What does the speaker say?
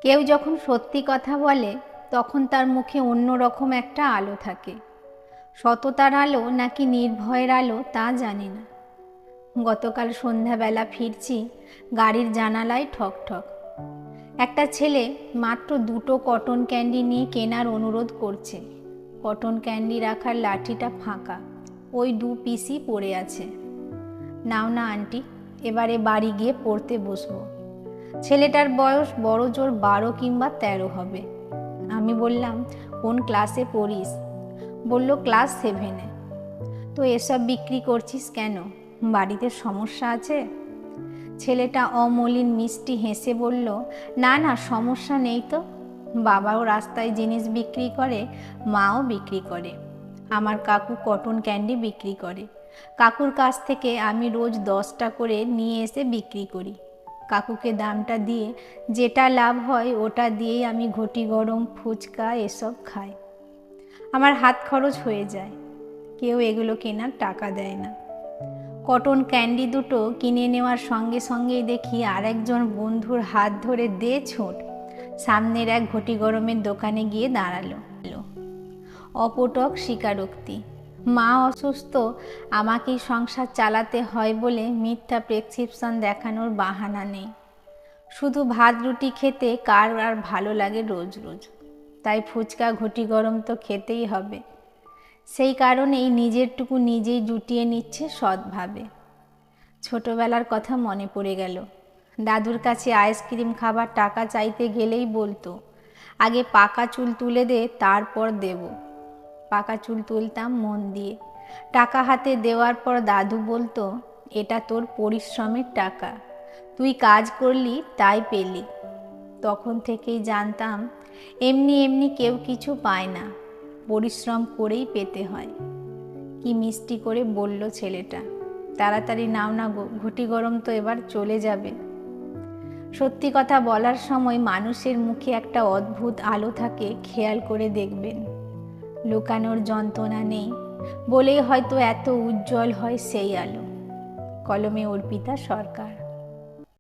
কেউ যখন সত্যি কথা বলে তখন তার মুখে অন্যরকম একটা আলো থাকে। সততার আলো নাকি নির্ভয়ের আলো তা জানি না। গতকাল সন্ধ্যাবেলা ফিরছি, গাড়ির জানালায় ঠক ঠক। একটা ছেলে মাত্র 2টো কটন ক্যান্ডি নিয়ে কেনার অনুরোধ করছে। কটন ক্যান্ডি রাখার লাঠিটা ফাঁকা, ওই 2 পিসই পড়ে আছে। নাও না আন্টি, এবারে বাড়ি গিয়ে পড়তে বসবো। ছেলেটার বয়স বড় জোর 12 কিংবা 13 হবে। আমি বললাম, কোন ক্লাসে পড়িস? বলল ক্লাস 7-এ। তো এসব বিক্রি করছিস কেন? বাড়িতে সমস্যা আছে? ছেলেটা অমলিন মিষ্টি হেসে বলল, না না, সমস্যা নেই তো। বাবাও রাস্তায় জিনিস বিক্রি করে, মাও বিক্রি করে। আমার কাকু কটন ক্যান্ডি বিক্রি করে। কাকুর কাছ থেকে আমি রোজ 10টা করে নিয়ে এসে বিক্রি করি। কাকুকে দামটা দিয়ে যেটা লাভ হয় ওটা দিয়েই আমি ঘটি গরম, ফুচকা এসব খাই। আমার হাত খরচ হয়ে যায়। কেউ এগুলো কেনার টাকা দেয় না। কটন ক্যান্ডি দুটো কিনে নেওয়ার সঙ্গে সঙ্গেই দেখি আরেকজন বন্ধুর হাত ধরে দে ছোট সামনের এক ঘটি গরমের দোকানে গিয়ে দাঁড়ালো। অপটক স্বীকারোক্তি। মা অসুস্থ, আমাকেই সংসার চালাতে হয় বলে মিথ্যা প্রেসক্রিপশন দেখানোর বাহানা নেই। শুধু ভাত রুটি খেতে কার আর ভালো লাগে রোজ রোজ? তাই ফুচকা ঘটি গরম তো খেতেই হবে। সেই কারণেই নিজেরটুকু নিজেই জুটিয়ে নিচ্ছে সৎভাবে। ছোটবেলার কথা মনে পড়ে গেল। দাদুর কাছে আইসক্রিম খাবার টাকা চাইতে গেলেই বলতো, আগে পাকা চুল তুলে দে, তারপর দেব। পাকা চুল তুলতাম মন দিয়ে। টাকা হাতে দেওয়ার পর দাদু বলতো, এটা তোর পরিশ্রমের টাকা, তুই কাজ করলি তাই পেলি। তখন থেকেই জানতাম এমনি এমনি কেউ কিছু পায় না, পরিশ্রম করেই পেতে হয়। কি মিষ্টি করে বলল ছেলেটা। তাড়াতাড়ি নাও না গো, ঘটি গরম তো এবার চলে যাবে। সত্যি কথা বলার সময় মানুষের মুখে একটা অদ্ভুত আলো থাকে, খেয়াল করে দেখবেন। লুকানোর যন্ত্রণা নেই বলেই হয়তো এত উজ্জ্বল হয় সেই আলো। কলমে অর্পিতা সরকার।